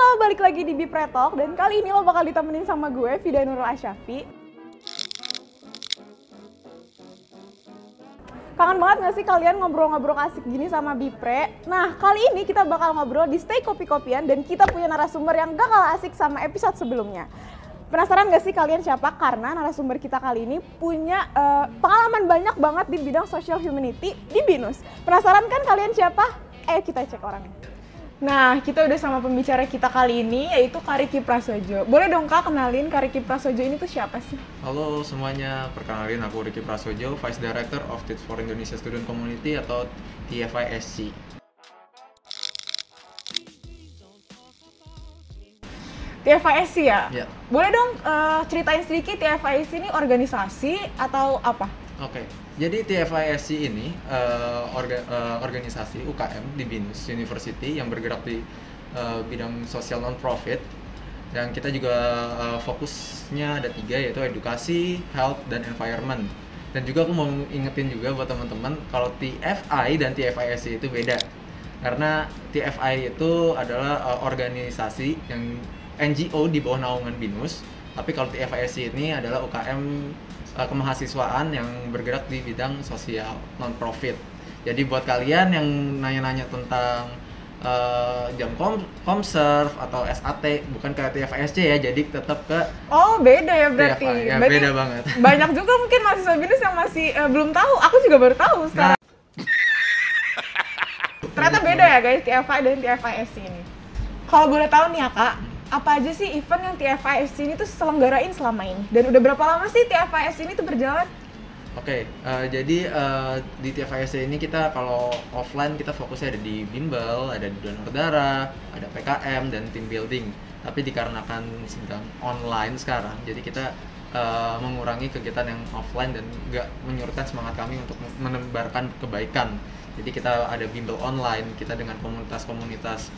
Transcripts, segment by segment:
Halo, balik lagi di Bipretalk dan kali ini lo bakal ditemenin sama gue, Vida Nurul Asyafi. Kangen banget gak sih kalian ngobrol-ngobrol asik gini sama Bipre? Nah, kali ini kita bakal ngobrol di Stay Kopi-Kopian dan kita punya narasumber yang gak kalah asik sama episode sebelumnya. Penasaran gak sih kalian siapa? Karena narasumber kita kali ini punya pengalaman banyak banget di bidang social humanity di BINUS. Penasaran kan kalian siapa? Ayo kita cek orangnya. Nah, kita udah sama pembicara kita kali ini, yaitu Kak Riki Prasojo. Boleh dong Kak kenalin Kak Riki Prasojo ini tuh siapa sih? Halo semuanya, perkenalin aku Riki Prasojo, Vice Director of Teach for Indonesia Student Community atau TFISC. TFISC ya? Ya. Boleh dong ceritain sedikit TFISC ini organisasi atau apa? Oke, jadi TFISC ini organisasi UKM di BINUS University yang bergerak di bidang sosial non-profit. Dan kita juga fokusnya ada 3, yaitu edukasi, health, dan environment. Dan juga aku mau ingetin juga buat teman-teman kalau TFI dan TFISC itu beda. Karena TFI itu adalah organisasi yang NGO di bawah naungan BINUS. Tapi kalau TFISC ini adalah UKM kemahasiswaan yang bergerak di bidang sosial non-profit. Jadi buat kalian yang nanya-nanya tentang jam komserv atau SAT, bukan ke TFISC ya, jadi tetap ke beda ya berarti. TFI, ya, berarti beda banget. Banyak juga mungkin mahasiswa BINUS yang masih belum tahu. Aku juga baru tahu sekarang. Ternyata beda ya guys, TFI dan TFISC ini. Kalau boleh tahu nih ya Kak, apa aja sih event yang TFISC ini tuh selenggarain selama ini? Dan udah berapa lama sih TFISC ini tuh berjalan? Oke, jadi di TFISC ini kita kalau offline kita fokusnya ada di bimbel, ada di donor darah, ada PKM dan team building. Tapi dikarenakan sedang online sekarang, jadi kita mengurangi kegiatan yang offline dan nggak menyurutkan semangat kami untuk menebarkan kebaikan. Jadi kita ada bimbel online, kita dengan komunitas-komunitas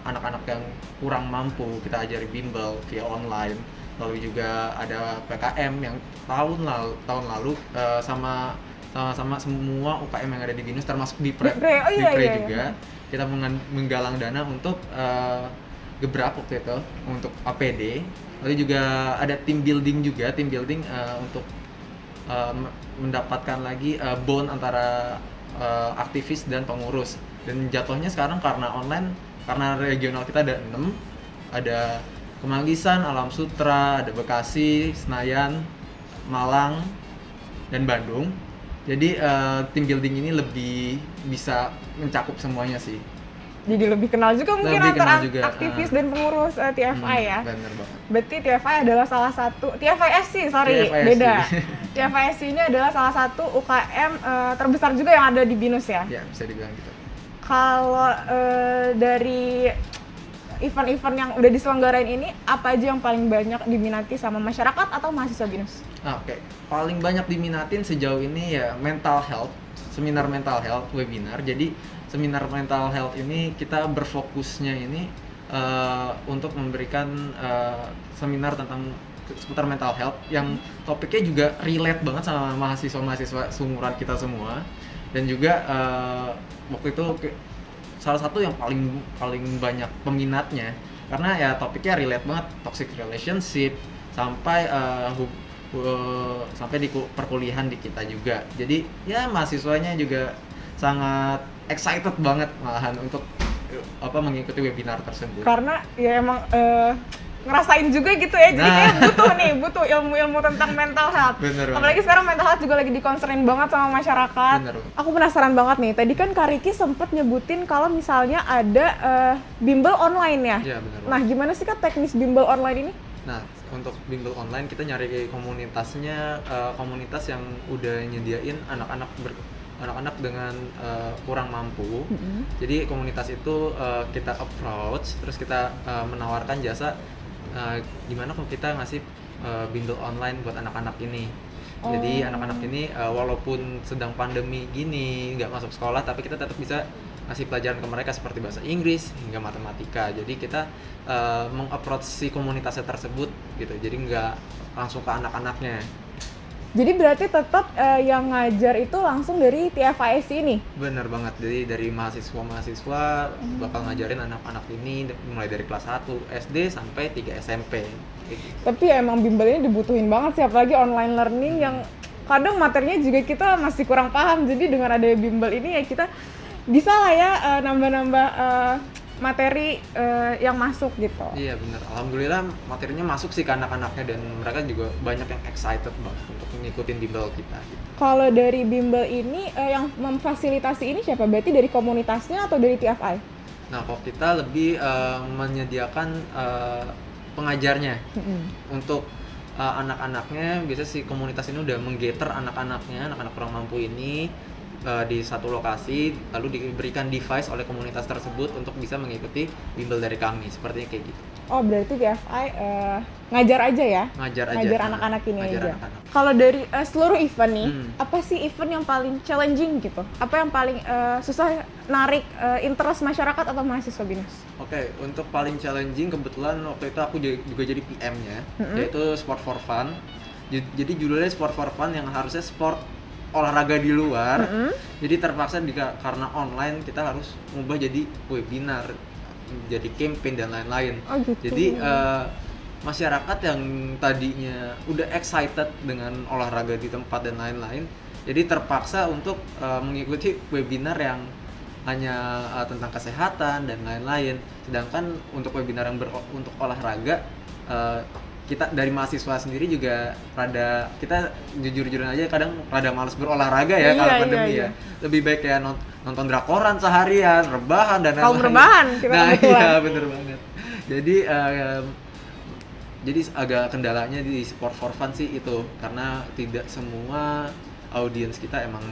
anak-anak yang kurang mampu, kita ajari bimbel via online. Lalu juga ada PKM yang tahun lalu sama semua UKM yang ada di BINUS termasuk Bipre juga. Kita menggalang dana untuk gebrak waktu itu untuk APD. Lalu juga ada team building untuk mendapatkan lagi bond antara aktivis dan pengurus. Dan jatuhnya sekarang karena online, karena regional kita ada 6, ada Kemanggisan, Alam Sutra, ada Bekasi, Senayan, Malang, dan Bandung. Jadi team building ini lebih bisa mencakup semuanya sih. Jadi lebih kenal juga mungkin antara aktivis dan pengurus TFI ya. Bener banget. Berarti TFI adalah salah satu TFISC, beda. TFISC ini adalah salah satu UKM terbesar juga yang ada di BINUS ya. Ya, bisa dibilang gitu. Kalau dari event-event yang udah diselenggarain ini, apa aja yang paling banyak diminati sama masyarakat atau mahasiswa BINUS? Oke, paling banyak diminatin sejauh ini ya mental health, seminar mental health webinar. Jadi seminar mental health ini kita berfokusnya ini untuk memberikan seminar tentang seputar mental health yang topiknya juga relate banget sama mahasiswa-mahasiswa seumuran kita semua. Dan juga waktu itu salah satu yang paling banyak peminatnya karena ya topiknya relate banget, toxic relationship sampai sampai di perkuliahan di kita juga. Jadi ya mahasiswanya juga sangat excited banget malahan untuk mengikuti webinar tersebut. Karena ya emang ngerasain juga gitu ya, jadi kayak butuh ilmu-ilmu tentang mental health. Bener apalagi sekarang mental health juga lagi dikonserin banget sama masyarakat. Bener. Aku penasaran banget nih, tadi kan Kak Riki sempet nyebutin kalau misalnya ada bimbel online ya? Iya bener. Nah gimana sih Kak teknis bimbel online ini? Nah untuk bimbel online kita nyari komunitasnya, komunitas yang udah nyediain anak-anak dengan kurang mampu. Jadi komunitas itu kita approach, terus kita menawarkan jasa gimana kalau kita ngasih bimbel online buat anak-anak ini. Jadi anak-anak ini walaupun sedang pandemi gini nggak masuk sekolah, tapi kita tetap bisa ngasih pelajaran ke mereka seperti bahasa Inggris hingga matematika. Jadi kita meng-approach si komunitasnya tersebut gitu. Jadi nggak langsung ke anak-anaknya. Jadi berarti tetap yang ngajar itu langsung dari TFISC ini? Bener banget, jadi dari mahasiswa bakal ngajarin anak-anak ini mulai dari kelas 1 SD sampai 3 SMP. Kayak gitu. Tapi emang bimbel ini dibutuhin banget sih, apalagi online learning yang kadang materinya juga kita masih kurang paham. Jadi dengan ada bimbel ini ya kita bisa lah ya nambah-nambah materi yang masuk gitu. Iya bener, alhamdulillah materinya masuk sih ke anak-anaknya dan mereka juga banyak yang excited banget untuk ngikutin bimbel kita gitu. Kalau dari bimbel ini yang memfasilitasi ini siapa? Berarti dari komunitasnya atau dari TFI? Nah kalau kita lebih menyediakan pengajarnya untuk anak-anaknya. Biasanya si komunitas ini udah menggeter anak-anaknya, anak-anak kurang mampu ini di satu lokasi, lalu diberikan device oleh komunitas tersebut untuk bisa mengikuti bimbel dari kami, sepertinya kayak gitu. Oh berarti TFI ngajar aja ya? Ngajar anak-anak ini ngajar aja. anak-anak. Kalau dari seluruh event nih, apa sih event yang paling challenging gitu? Apa yang paling susah narik interest masyarakat atau mahasiswa BINUS? Oke, untuk paling challenging kebetulan waktu itu aku juga jadi PM-nya, yaitu Sport for Fun. Jadi judulnya Sport for Fun yang harusnya sport olahraga di luar. Jadi terpaksa karena online kita harus ngubah jadi webinar, jadi campaign dan lain-lain. Oh gitu. Jadi masyarakat yang tadinya udah excited dengan olahraga di tempat dan lain-lain, jadi terpaksa untuk mengikuti webinar yang hanya tentang kesehatan dan lain-lain. Sedangkan untuk webinar yang untuk olahraga, kita dari mahasiswa sendiri juga kita jujur-jujuran aja kadang rada malas berolahraga ya kalau pandemi ya. Lebih baik kayak nonton drakoran seharian, rebahan dan lain-lain. Kalau rebahan kita iya bener banget. Jadi agak kendalanya di Sport for Fun sih itu, karena tidak semua audiens kita emang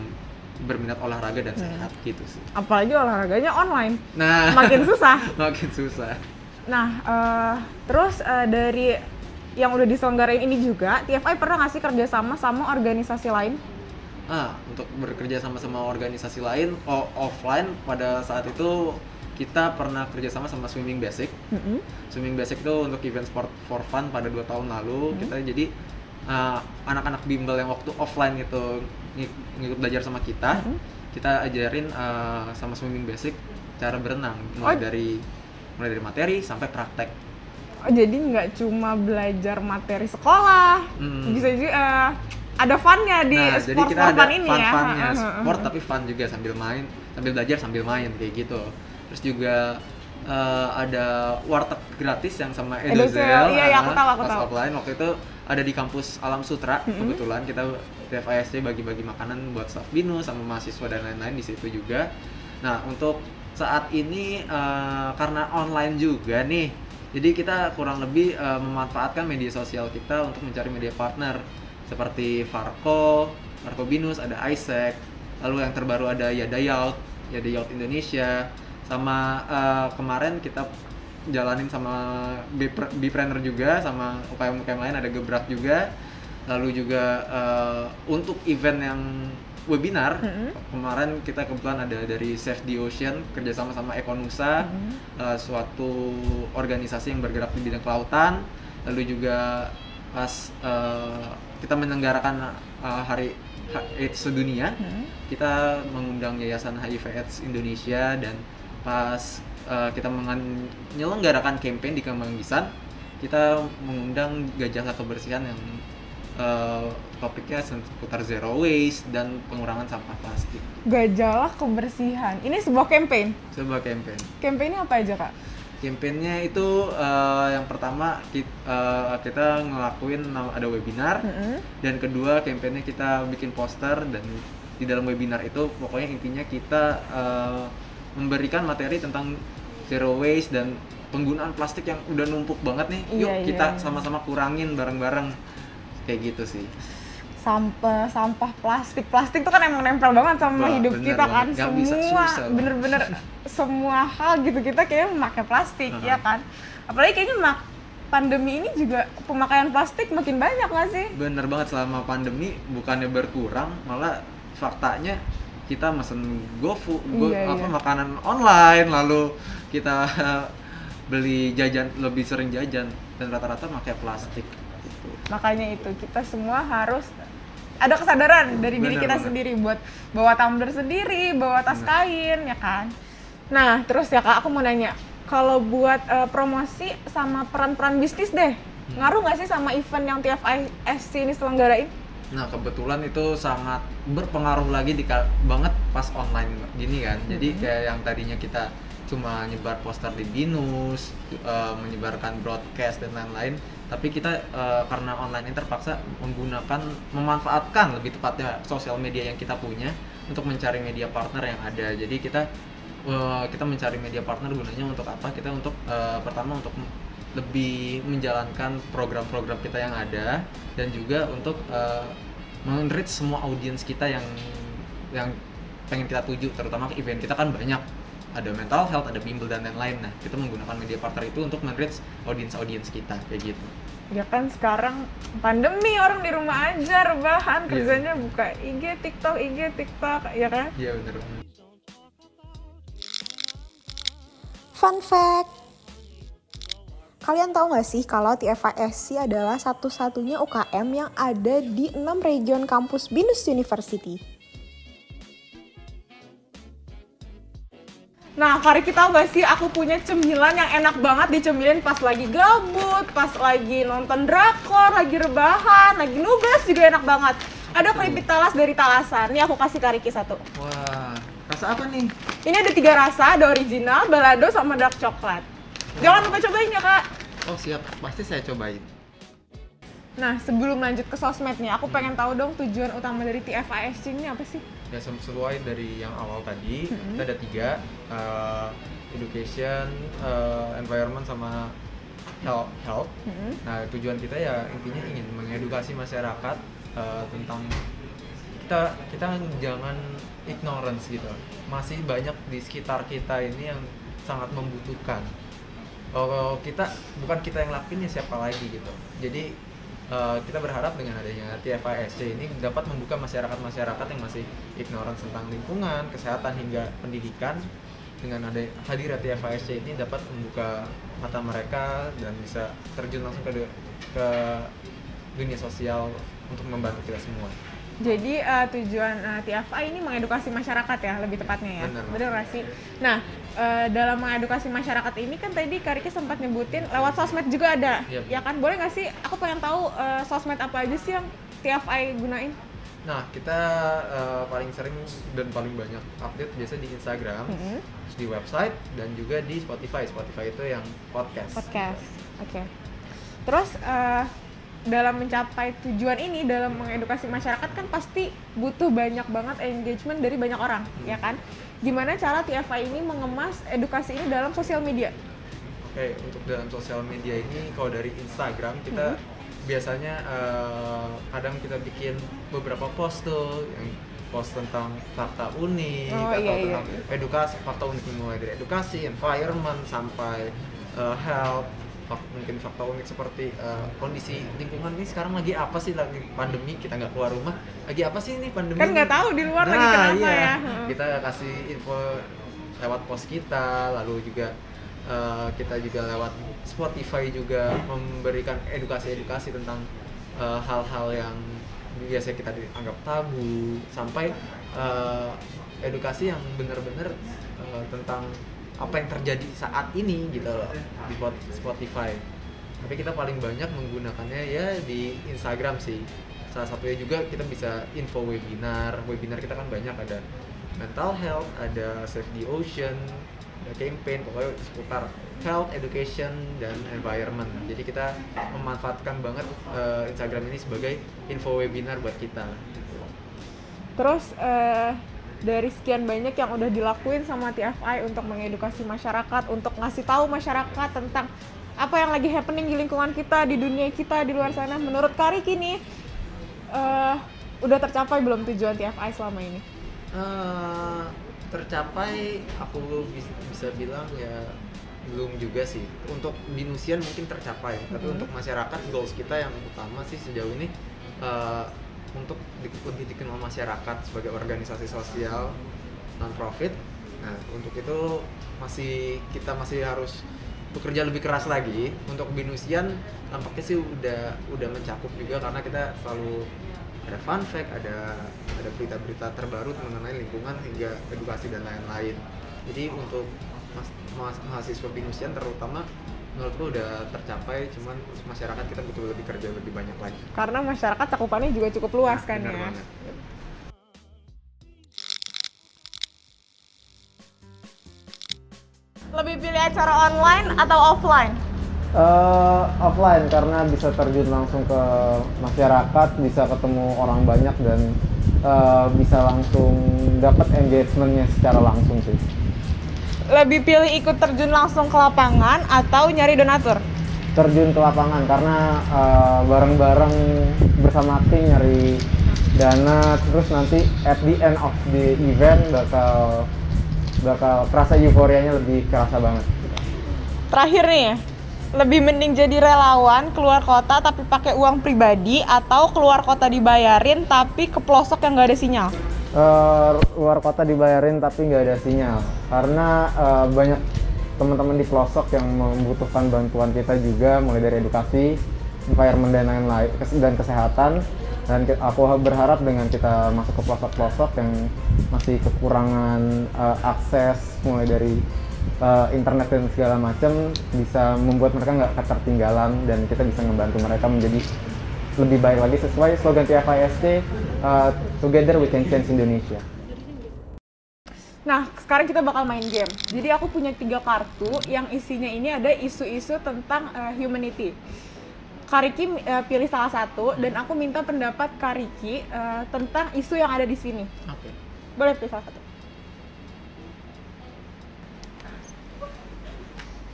berminat olahraga dan sehat gitu sih. Apalagi olahraganya online. Nah, makin susah. Makin susah. Nah, terus dari yang udah diselenggarain ini juga, TFI pernah nggak sih kerjasama sama organisasi lain? Untuk bekerja sama organisasi lain offline pada saat itu kita pernah kerjasama sama Swimming Basic. Swimming Basic itu untuk event Sport for Fun pada 2 tahun lalu. Kita jadi anak-anak bimbel yang waktu offline itu ngikut belajar sama kita, kita ajarin sama Swimming Basic cara berenang mulai dari materi sampai praktek. Oh, jadi nggak cuma belajar materi sekolah, bisa juga ada funnya di jadi kita for ada fun ini fun-funnya, ya. sport tapi fun juga, sambil belajar sambil main kayak gitu. Terus juga ada warteg gratis yang sama Edozel. Iya, aku tahu. Offline waktu itu ada di kampus Alam Sutra. Kebetulan kita TFISC bagi-bagi makanan buat staff BINUS sama mahasiswa dan lain-lain di situ juga. Nah, untuk saat ini karena online juga nih, jadi kita kurang lebih memanfaatkan media sosial kita untuk mencari media partner seperti Farco BINUS, ada ISEC, lalu yang terbaru ada Yadayaut Indonesia, sama kemarin kita jalanin sama Bipreneur juga, sama UKM lain ada Gebrak juga. Lalu juga untuk event yang webinar, kemarin kita kebetulan ada dari Save the Ocean kerjasama sama Ekonusa, suatu organisasi yang bergerak di bidang kelautan. Lalu juga pas kita menyelenggarakan hari AIDS sedunia, kita mengundang Yayasan HIV/AIDS Indonesia, dan pas kita menyelenggarakan campaign di Kemanggisan, kita mengundang Gajah Kebersihan yang topiknya seputar zero waste dan pengurangan sampah plastik. Gajah Kebersihan. Ini sebuah campaign. Campaignnya apa aja, Kak? Campaignnya itu yang pertama kita ngelakuin ada webinar, dan kedua campaignnya kita bikin poster, dan di dalam webinar itu pokoknya intinya kita memberikan materi tentang zero waste dan penggunaan plastik yang udah numpuk banget nih. Yuk kita sama-sama kurangin bareng-bareng. Kayak gitu sih. Sampah plastik itu kan emang nempel banget sama hidup kita kan. Bener-bener semua hal gitu kita kayaknya memakai plastik, ya kan. Apalagi kayaknya pandemi ini juga pemakaian plastik makin banyak nggak sih? Bener banget, selama pandemi bukannya berkurang, malah faktanya kita mesen GoFood, makanan online, lalu kita beli jajan, lebih sering jajan, dan rata-rata pakai plastik. Makanya itu kita semua harus ada kesadaran dari diri kita Bener. sendiri buat bawa tumbler sendiri, bawa tas kain, ya kan? Nah, terus ya Kak, aku mau nanya, kalau buat promosi sama peran-peran bisnis deh, ngaruh nggak sih sama event yang TFISC ini selenggarain? Nah, kebetulan itu sangat berpengaruh lagi banget pas online gini kan. Jadi kayak yang tadinya kita cuma nyebar poster di BINUS, menyebarkan broadcast dan lain-lain, tapi kita karena online ini terpaksa memanfaatkan lebih tepatnya sosial media yang kita punya untuk mencari media partner yang ada. Jadi kita mencari media partner gunanya untuk apa? Kita untuk pertama untuk lebih menjalankan program-program kita yang ada, dan juga untuk men-reach semua audiens kita yang pengen kita tuju. Terutama event kita kan banyak, ada mental health, ada bimbel dan lain-lain. Nah, kita menggunakan media partner itu untuk men-reach audiens kita kayak gitu. Ya kan sekarang pandemi, orang di rumah aja rebahan, kerjanya buka IG, TikTok, ya kan? Iya, bener. Fun fact, kalian tahu nggak sih kalau TFISC adalah satu-satunya UKM yang ada di 6 region kampus BINUS University? Nah, Kariki tahu nggak sih, aku punya cemilan yang enak banget dicemilin pas lagi gabut, pas lagi nonton drakor, lagi rebahan, lagi nugas juga enak banget. Ada keripik talas dari Talasan. Nih aku kasih Kariki satu. Wah, rasa apa nih? Ini ada 3 rasa, ada original, balado, sama dark coklat. Jangan lupa cobain ya Kak. Oh siap, pasti saya cobain. Nah, sebelum lanjut ke sosmednya, aku pengen tahu dong tujuan utama dari TFISC ini apa sih? Ya sesuai dari yang awal tadi, kita ada 3, education, environment, sama health. Nah, tujuan kita ya intinya ingin mengedukasi masyarakat tentang kita jangan ignorance gitu. Masih banyak di sekitar kita ini yang sangat membutuhkan. Kalau bukan kita yang lakuin, ya siapa lagi gitu. Jadi kita berharap dengan adanya TFISC ini dapat membuka masyarakat yang masih ignorant tentang lingkungan, kesehatan hingga pendidikan. Dengan ada hadirnya TFISC ini dapat membuka mata mereka dan bisa terjun langsung ke dunia sosial untuk membantu kita semua. Jadi tujuan TFI ini mengedukasi masyarakat ya, lebih tepatnya ya. Bener nggak sih? Nah, dalam mengedukasi masyarakat ini kan tadi Kariki sempat nyebutin lewat sosmed juga ada. Ya kan, boleh nggak sih aku pengen tahu sosmed apa aja sih yang TFI gunain? Nah, kita paling sering dan paling banyak update biasa di Instagram, terus di website, dan juga di Spotify. Spotify itu yang podcast. Oke. Terus dalam mencapai tujuan ini, dalam mengedukasi masyarakat kan pasti butuh banyak banget engagement dari banyak orang, ya kan? Gimana cara TFI ini mengemas edukasi ini dalam sosial media? Oke, untuk dalam sosial media ini, kalau dari Instagram kita biasanya kadang kita bikin beberapa post tuh, yang post tentang fakta unik tentang edukasi, fakta unik mulai dari edukasi, environment, sampai health. Mungkin fakta unik seperti kondisi lingkungan ini sekarang lagi apa sih, lagi pandemi, kita nggak keluar rumah, lagi apa sih ini pandemi kan nggak tahu di luar lagi kenapa ya. Kita kasih info lewat post kita, lalu juga kita juga lewat Spotify juga memberikan edukasi tentang hal-hal yang biasanya kita dianggap tabu, sampai edukasi yang benar-benar tentang apa yang terjadi saat ini gitu loh di Spotify. Tapi kita paling banyak menggunakannya ya di Instagram sih. Salah satunya juga kita bisa info webinar kita kan banyak, ada mental health, ada Save the Ocean, ada campaign, pokoknya seputar health, education, dan environment. Jadi kita memanfaatkan banget Instagram ini sebagai info webinar buat kita. Terus dari sekian banyak yang udah dilakuin sama TFI untuk mengedukasi masyarakat, untuk ngasih tahu masyarakat tentang apa yang lagi happening di lingkungan kita, di dunia kita, di luar sana, menurut Kariki nih udah tercapai belum tujuan TFI selama ini? Tercapai, aku bisa bilang ya belum juga sih. Untuk binusian mungkin tercapai, tapi untuk masyarakat, goals kita yang utama sih sejauh ini untuk lebih dikenal masyarakat sebagai organisasi sosial non-profit. Nah, untuk itu kita masih harus bekerja lebih keras lagi. Untuk binusian tampaknya sih udah mencakup juga, karena kita selalu ada fun fact, ada berita-berita terbaru mengenai lingkungan hingga edukasi dan lain-lain. Jadi untuk mahasiswa Binus-Yan terutama menurutku udah tercapai, cuman masyarakat kita butuh lebih kerja lebih banyak lagi. Karena masyarakat cakupannya juga cukup luas kan benar ya. Banget. Lebih pilih acara online atau offline? Offline karena bisa terjun langsung ke masyarakat, bisa ketemu orang banyak dan bisa langsung dapat engagementnya secara langsung sih. Lebih pilih ikut terjun langsung ke lapangan atau nyari donatur? Terjun ke lapangan karena bareng-bareng bersama tim nyari dana, terus nanti at the end of the event bakal kerasa euforianya lebih kerasa banget. Terakhir nih ya, lebih mending jadi relawan keluar kota tapi pakai uang pribadi atau keluar kota dibayarin tapi ke pelosok yang nggak ada sinyal? Luar kota dibayarin tapi nggak ada sinyal karena banyak teman-teman di pelosok yang membutuhkan bantuan kita juga, mulai dari edukasi, environment dan lain-lain dan kesehatan. Dan aku berharap dengan kita masuk ke pelosok-pelosok yang masih kekurangan akses mulai dari internet dan segala macam, bisa membuat mereka nggak ketertinggalan dan kita bisa membantu mereka menjadi lebih baik lagi sesuai slogan TFISD, Together We Can Change Indonesia. Nah, sekarang kita bakal main game. Jadi aku punya 3 kartu yang isinya ini ada isu-isu tentang humanity. Kariki pilih salah satu dan aku minta pendapat Kariki tentang isu yang ada di sini. Oke. Boleh pilih salah satu.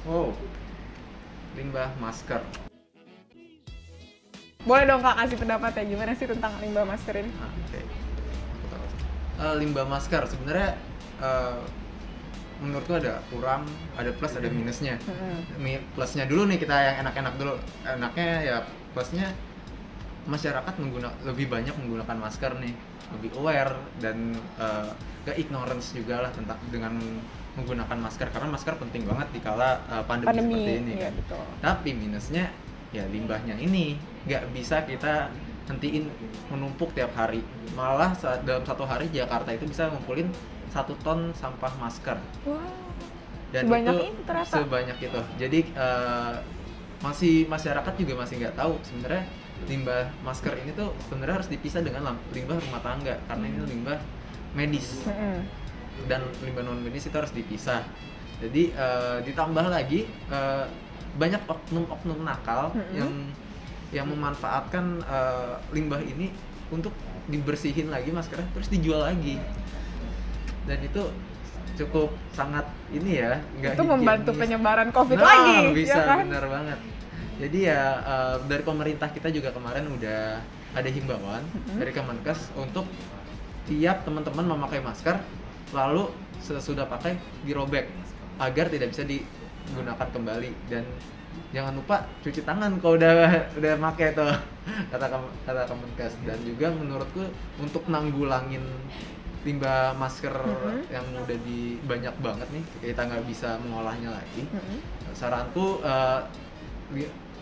Wow. Limbah masker. Boleh dong Kak kasih pendapatnya gimana sih tentang limbah masker ini? Oke. Aku tahu. Limbah masker sebenarnya menurutku ada kurang, ada plus, ada minusnya. Plusnya dulu nih, kita yang enak-enak dulu. Enaknya ya plusnya masyarakat lebih banyak menggunakan masker nih, lebih aware dan gak ignorance juga lah tentang dengan menggunakan masker, karena masker penting banget di kala pandemi seperti ini. Iya, kan. betul. Tapi minusnya ya limbahnya ini nggak bisa kita hentiin menumpuk tiap hari. Malah dalam satu hari Jakarta itu bisa ngumpulin 1 ton sampah masker. Wow. Dan Sebanyak itu itu ternyata. sebanyak itu. Jadi masih masyarakat juga masih nggak tahu sebenarnya limbah masker ini tuh sebenarnya harus dipisah dengan limbah rumah tangga, karena ini limbah medis. Dan limbah non medis itu harus dipisah. Jadi ditambah lagi banyak oknum-oknum nakal yang memanfaatkan limbah ini untuk dibersihin lagi maskernya terus dijual lagi. Dan itu cukup sangat ini ya, nggak itu membantu higienis. penyebaran COVID Nah, lagi, bisa, ya kan? benar banget. Jadi ya dari pemerintah kita juga kemarin udah ada himbauan dari Kemenkes untuk tiap teman-teman memakai masker lalu sesudah pakai dirobek agar tidak bisa digunakan kembali, dan jangan lupa cuci tangan kalau udah pakai tuh kata Kemenkes. Dan juga menurutku untuk nanggulangin limbah masker yang udah banyak banget nih, kita nggak bisa mengolahnya lagi. Saranku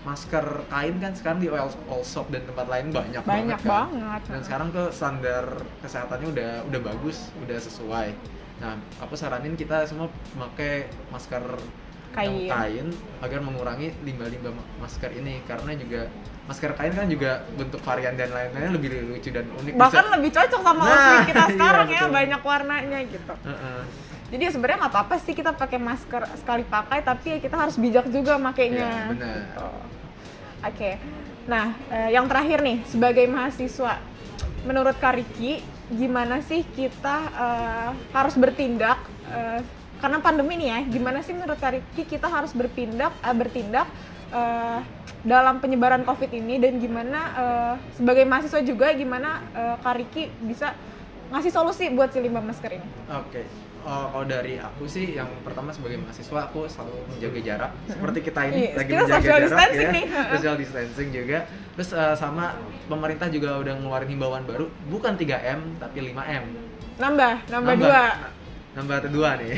masker kain kan sekarang di all shop dan tempat lain banyak banget kan. Dan sekarang tuh standar kesehatannya udah bagus, udah sesuai. Nah, aku saranin kita semua pakai masker yang kain agar mengurangi limbah-limbah masker ini, karena juga masker kain kan juga bentuk varian dan lain-lainnya lebih lucu dan unik. Bahkan lebih cocok sama outfit kita sekarang iya, ya, banyak warnanya gitu. Jadi ya sebenarnya nggak apa-apa sih kita pakai masker sekali pakai, tapi ya kita harus bijak juga makainya. Iya, benar. Gitu. Oke. Nah, yang terakhir nih, sebagai mahasiswa, menurut Kariki, gimana sih kita harus bertindak karena pandemi nih ya? Gimana sih menurut Kariki kita harus bertindak dalam penyebaran COVID ini, dan gimana sebagai mahasiswa juga gimana Kariki bisa ngasih solusi buat si limbah masker ini? Oke. Kalau dari aku sih, yang pertama sebagai mahasiswa aku selalu menjaga jarak, seperti kita ini lagi kita menjaga social jarak distancing ya, nih. social distancing juga. Terus sama pemerintah juga udah ngeluarin himbauan baru, bukan 3M tapi 5M. Nambah 2 nih.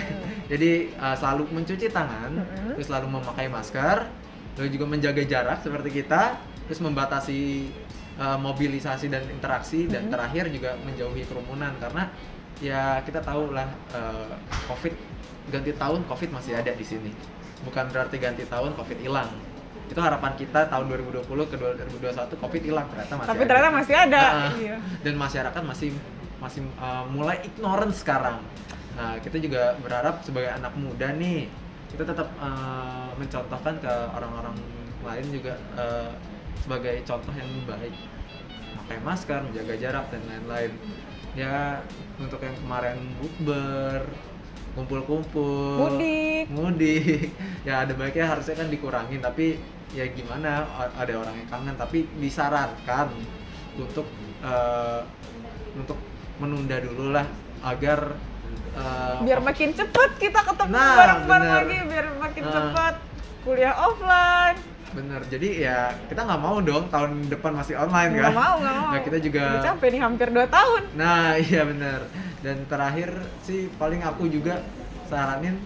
Jadi selalu mencuci tangan, terus selalu memakai masker, lalu juga menjaga jarak seperti kita, terus membatasi mobilisasi dan interaksi, dan terakhir juga menjauhi kerumunan, karena ya kita tahu lah COVID ganti tahun, COVID masih ada di sini, bukan berarti ganti tahun COVID hilang. Itu harapan kita tahun 2020 ke 2021 COVID hilang, ternyata masih ada. Iya. Dan masyarakat masih mulai ignorance sekarang. Nah, kita juga berharap sebagai anak muda nih, kita tetap mencontohkan ke orang-orang lain juga sebagai contoh yang baik, pakai masker, menjaga jarak dan lain-lain. Ya, untuk yang kemarin bukber, kumpul-kumpul, mudik, ya ada baiknya harusnya kan dikurangin, tapi ya gimana, ada orang yang kangen, tapi disarankan untuk menunda dulu lah, agar biar makin cepet kita ketemu bareng-bareng lagi, biar makin cepet kuliah offline. Bener, jadi ya kita nggak mau dong tahun depan masih online kan? Nggak mau. Nah, kita juga udah capek nih, hampir 2 tahun. Nah iya bener. Dan terakhir sih paling aku juga saranin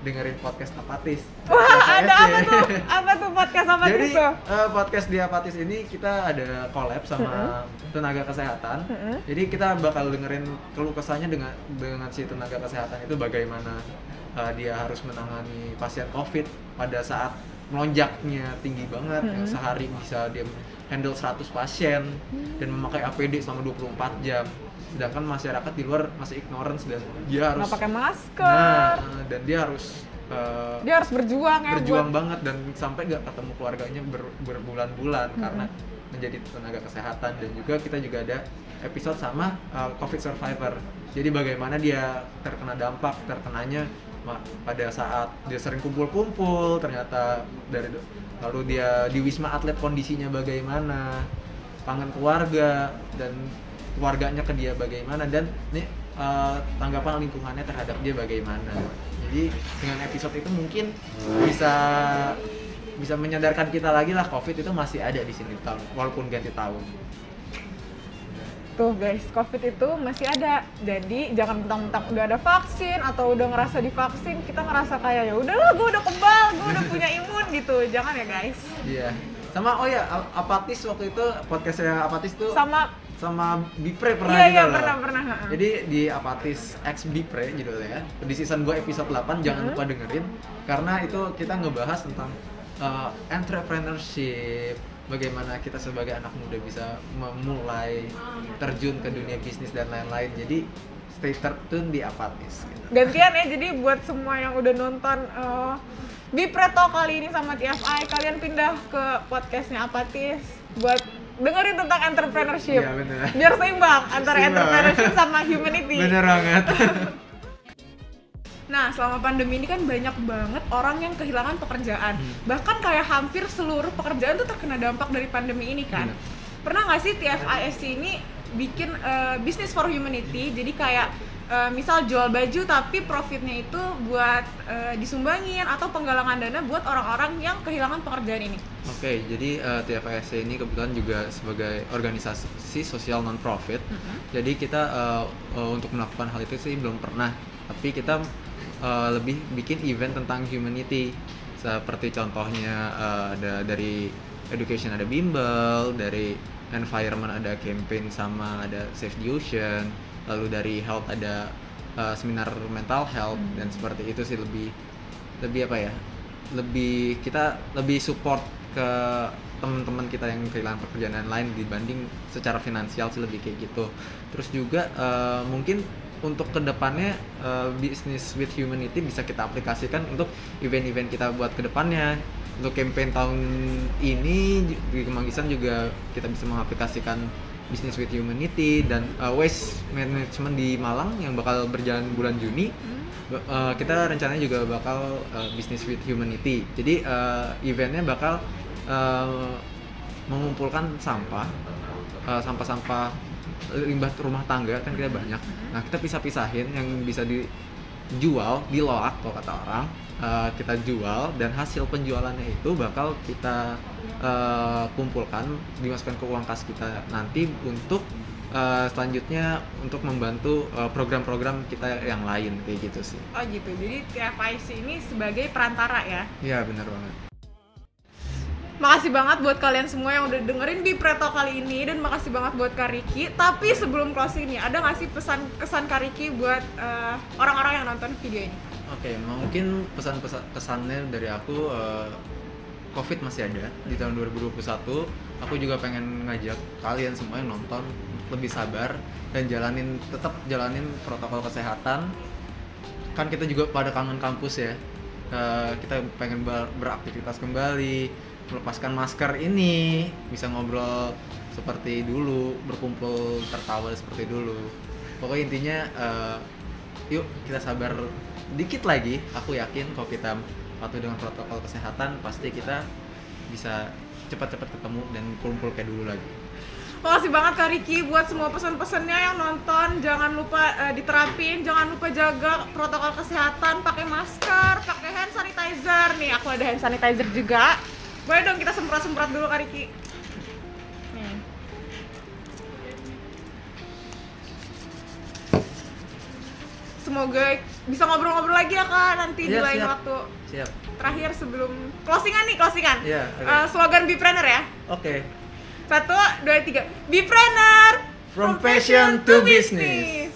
dengerin podcast Apatis. Wah, ada apa tuh podcast Apatis? Jadi tuh? podcast di Apatis ini kita ada collab sama tenaga kesehatan. Jadi kita bakal dengerin keluh kesahnya dengan si tenaga kesehatan itu, bagaimana dia harus menangani pasien COVID pada saat melonjaknya tinggi banget, yang sehari bisa dia handle 100 pasien dan memakai APD selama 24 jam. Sedangkan masyarakat di luar masih ignorance dan dia harus nggak pakai masker. Dan dia harus berjuang banget, dan sampai nggak ketemu keluarganya berbulan-bulan karena menjadi tenaga kesehatan. Dan juga kita juga ada episode sama COVID survivor. Jadi bagaimana dia terkenanya pada saat dia sering kumpul-kumpul, ternyata lalu dia di Wisma Atlet kondisinya bagaimana, kangen keluarga, dan keluarganya ke dia bagaimana, dan nih tanggapan lingkungannya terhadap dia bagaimana. Jadi dengan episode itu mungkin bisa menyadarkan kita lagi lah, COVID itu masih ada di sini walaupun ganti tahun. Tuh guys, COVID itu masih ada. Jadi jangan mentang-mentang udah ada vaksin atau udah ngerasa divaksin, kita ngerasa kayak ya udahlah, gue udah kebal, gue udah punya imun gitu. Jangan ya guys. Iya. Sama Apatis waktu itu, podcastnya Apatis tuh sama Bipre pernah juga. Iya, pernah. Jadi di Apatis X Bipre judulnya, di season 2 episode 8, jangan lupa dengerin, karena itu kita ngebahas tentang entrepreneurship, bagaimana kita sebagai anak muda bisa memulai terjun ke dunia bisnis dan lain-lain. Jadi stay tune di Apatis gitu. Gantian ya, jadi buat semua yang udah nonton Bipre Talk kali ini sama TFI, kalian pindah ke podcastnya Apatis buat dengerin tentang entrepreneurship. Iya, bener. Biar seimbang antara entrepreneurship sama humanity. Bener banget. Nah, selama pandemi ini kan banyak banget orang yang kehilangan pekerjaan. Bahkan kayak hampir seluruh pekerjaan tuh terkena dampak dari pandemi ini kan. Pernah nggak sih TFISC ini bikin business for humanity? Jadi kayak misal jual baju tapi profitnya itu buat disumbangin atau penggalangan dana buat orang-orang yang kehilangan pekerjaan ini. Oke, jadi TFISC ini kebetulan juga sebagai organisasi sosial non-profit. Jadi kita untuk melakukan hal itu sih belum pernah, tapi kita lebih bikin event tentang humanity. Seperti contohnya ada dari education ada bimbel, dari environment ada campaign sama ada Save the Ocean, lalu dari health ada seminar mental health, dan seperti itu sih lebih apa ya? Kita lebih support ke teman-teman kita yang kehilangan pekerjaan lain dibanding secara finansial sih, lebih kayak gitu. Terus juga mungkin untuk kedepannya Business with Humanity bisa kita aplikasikan untuk event-event kita buat kedepannya. Untuk campaign tahun ini di Kemanggisan juga kita bisa mengaplikasikan Business with Humanity, dan Waste Management di Malang yang bakal berjalan bulan Juni. Kita rencananya juga bakal Business with Humanity. Jadi eventnya bakal mengumpulkan sampah limbah rumah tangga, kan kita banyak. Nah, kita pisah-pisahin yang bisa dijual, diloak kalau kata orang, kita jual, dan hasil penjualannya itu bakal kita kumpulkan, dimasukkan ke uang kas kita nanti untuk selanjutnya untuk membantu program-program kita yang lain, kayak gitu sih. Oh gitu, jadi TFIC ini sebagai perantara ya? Iya, benar banget. Makasih banget buat kalian semua yang udah dengerin Bipreto kali ini, dan makasih banget buat Kak Riki. Tapi sebelum closing nih, ada nggak sih pesan-kesan Kak Riki buat orang-orang yang nonton video ini? Oke, mungkin pesan-kesannya dari aku, COVID masih ada di tahun 2021. Aku juga pengen ngajak kalian semua yang nonton lebih sabar dan tetap jalanin protokol kesehatan. Kan kita juga pada kangen kampus ya. Kita pengen beraktivitas kembali, melepaskan masker ini, bisa ngobrol seperti dulu, berkumpul tertawa seperti dulu. Pokoknya intinya yuk kita sabar dikit lagi. Aku yakin kalau kita patuh dengan protokol kesehatan, pasti kita bisa cepat-cepat ketemu dan kumpul kayak dulu lagi. Makasih banget Kak Riki buat semua pesan-pesannya yang nonton. Jangan lupa diterapin, jangan lupa jaga protokol kesehatan, pakai masker, pakai hand sanitizer. Nih, aku ada hand sanitizer juga. Boleh dong kita semprot-semprot dulu Kak Riki. Nih. Semoga bisa ngobrol-ngobrol lagi ya Kak nanti di lain waktu. Siap. Terakhir sebelum closingan. Iya, okay. Slogan Bipreneur ya. Oke. 1, 2, 3. Bipreneur From passion to business.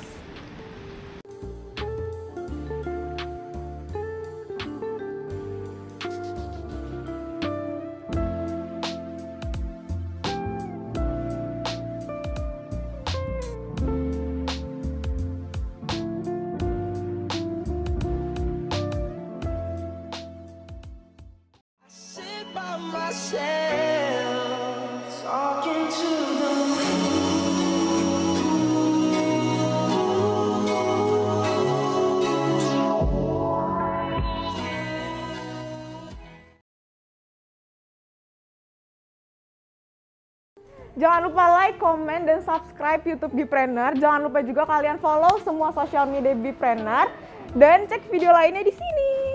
Sit by myself, talking to the Jangan lupa like, comment, dan subscribe YouTube Bipreneur. Jangan lupa juga kalian follow semua sosial media Bipreneur dan cek video lainnya di sini.